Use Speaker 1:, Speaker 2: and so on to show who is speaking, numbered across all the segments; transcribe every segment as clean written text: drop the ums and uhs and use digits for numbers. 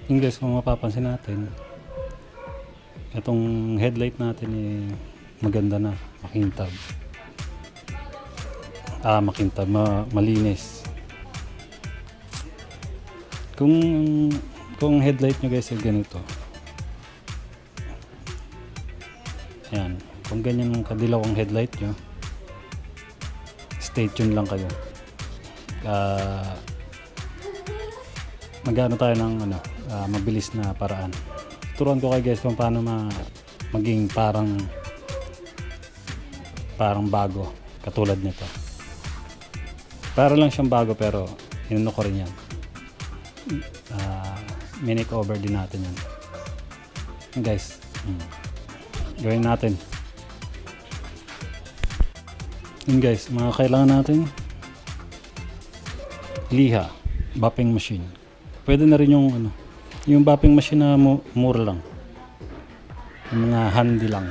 Speaker 1: Yung guys, kung mapapansin natin, itong headlight natin maganda na, makintab. Makintab, malinis. Kung headlight nyo guys ay ganito. Ayan, kung ganyan ang kadilaw ang headlight nyo, stay tuned lang kayo. Magano tayo ng mabilis na paraan. Turuan ko kayo guys kung paano maging parang bago katulad nito. Para lang siyang bago pero inano ko rin yan. Minute over din natin yan. Guys, gawin natin. Yun guys, mga kailangan natin liha, buffing machine. Pwede na rin yung buffing machine na mura lang. Yung mga handy lang.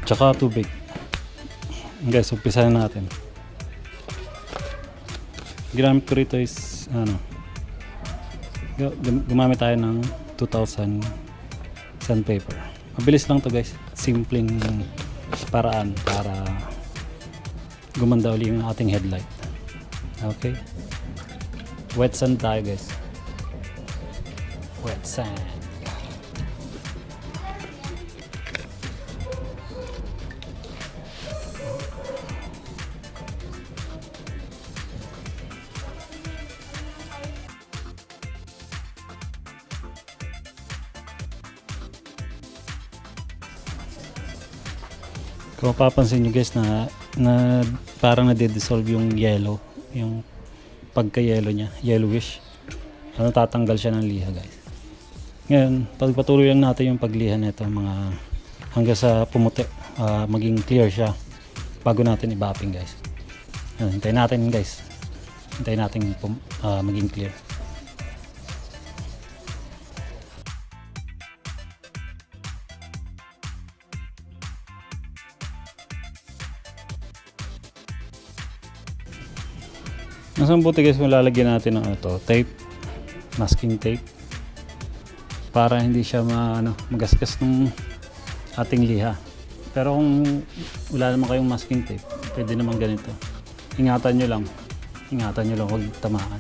Speaker 1: Tsaka tubig. Guys, umpisahan natin. Ginamit ko rito is gumamit tayo ng 2000 sandpaper. Mabilis lang to guys. Simpleng paraan para gumanda uli yung ating headlight. Okay? Wet sand tayo guys. Wet sand. Kung mapapansin nyo guys na parang nade-dissolve yung yellow, yung pagka-yellow niya, yellowish. Tatanggal siya ng liha guys. Ngayon, pagpatuloy lang natin yung pagliha nito hanggang sa pumuti, maging clear siya bago natin i-buffing guys. Hintayin natin guys. Hintayin natin maging clear. Mas mabuti guys kung lalagyan natin ng tape, masking tape, para hindi siya magasgas ng ating liha. Pero kung wala naman kayong masking tape, pwede naman ganito. Ingatan nyo lang, huwag tamaan.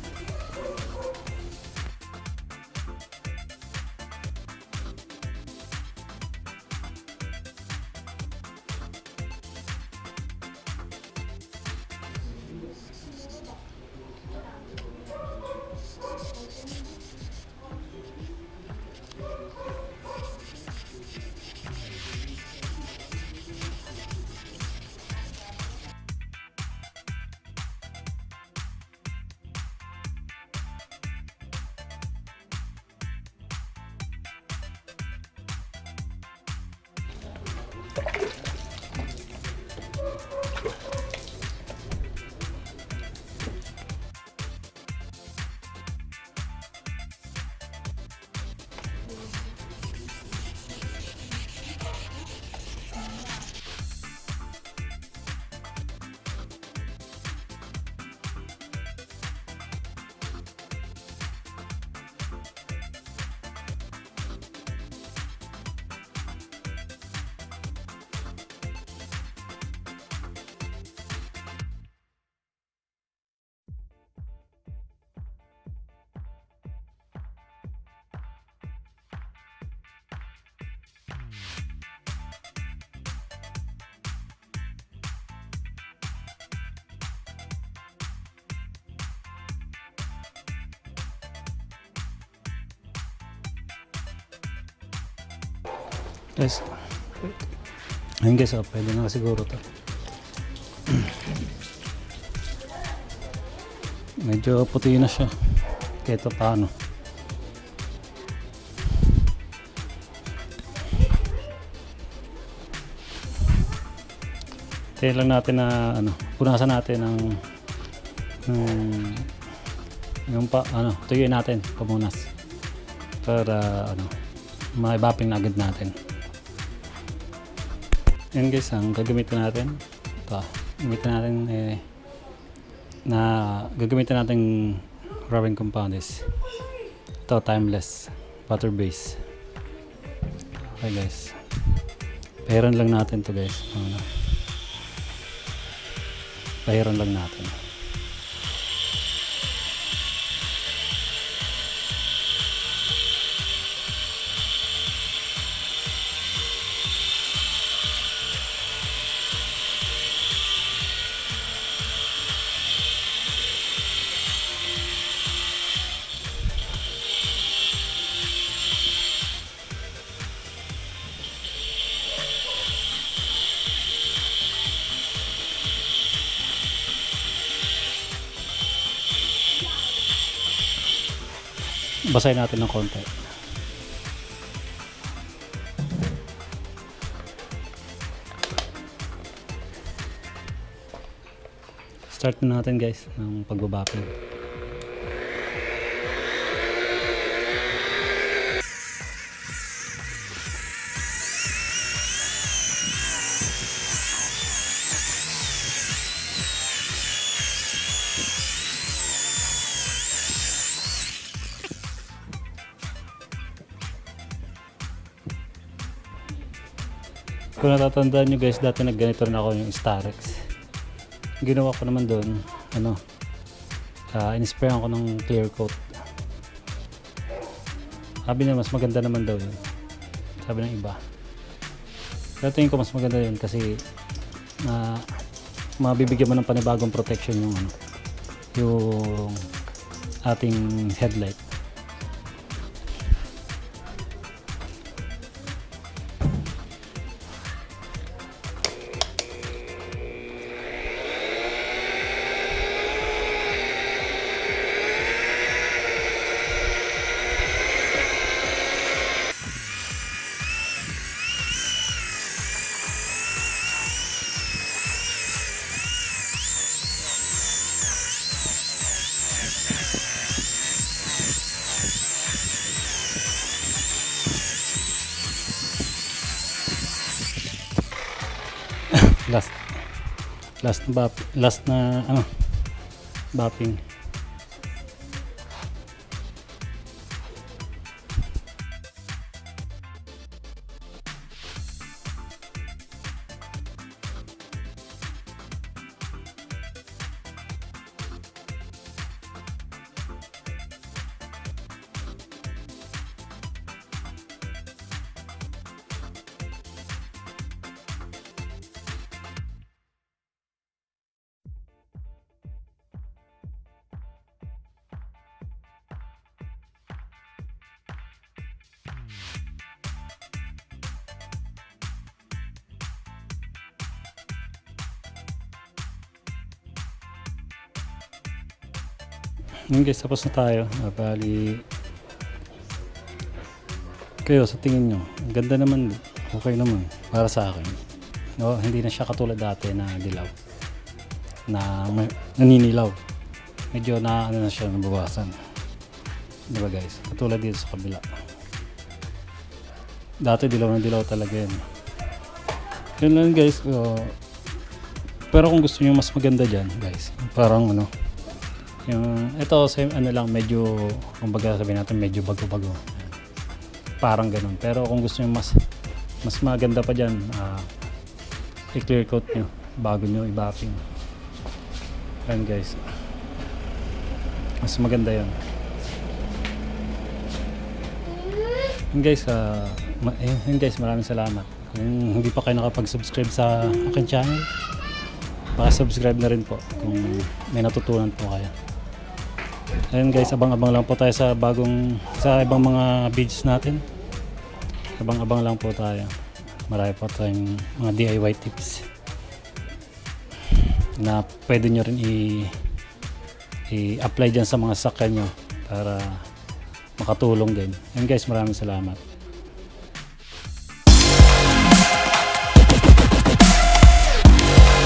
Speaker 1: Guys, ayun guys, pwede na siguro to. Medyo puti na siya. Kahit paano. Tayo lang natin na punasan natin tuyuin natin pamunas para ma-buffing na agad natin. Yan guys, ang gagamitin natin gagamitin natin rubbing compound is Ito, timeless. Water base. Okay guys. Pahiran lang natin to guys. Pahiran lang natin. Basahin natin ng konti. Start na natin guys ng pagbabaping. Kung natatandaan nyo guys, dati nagganito rin ako yung Starex. Ginawa ko naman doon, in-sprayan ko ng clear coat. Sabi niya mas maganda naman daw yun. Sabi ng iba. Pero tingin ko mas maganda yun kasi mabibigyan mo ng panibagong protection yung ating headlight. last na bapping. Yun guys, tapos na tayo. Bali, kayo sa tingin nyo, ang ganda naman, okay naman para sa akin. No, hindi na siya katulad dati na dilaw, na naninilaw. Medyo na siya, nabawasan. Diba guys? Katulad dito sa kabila. Dati dilaw na dilaw talaga yan. Yun lang guys. Pero kung gusto nyo mas maganda dyan guys, parang yung ito same lang, medyo kumbaga sabihin natin medyo bago-bago. Parang ganun. Pero kung gusto niyo mas maganda pa diyan, i-clear coat niyo bago niyo i-bapping. Ayan guys. Mas maganda 'yan. And guys, maraming salamat. Kung hindi pa kayo nakapag-subscribe sa aking channel, paki-subscribe na rin po kung may natutunan po kayo. Ayun guys, abang-abang lang po tayo sa ibang mga videos natin. Abang-abang lang po tayo. Marami po tayong mga DIY tips na pwede nyo rin i-apply dyan sa mga sakyan nyo para makatulong din. Ayun guys, maraming salamat.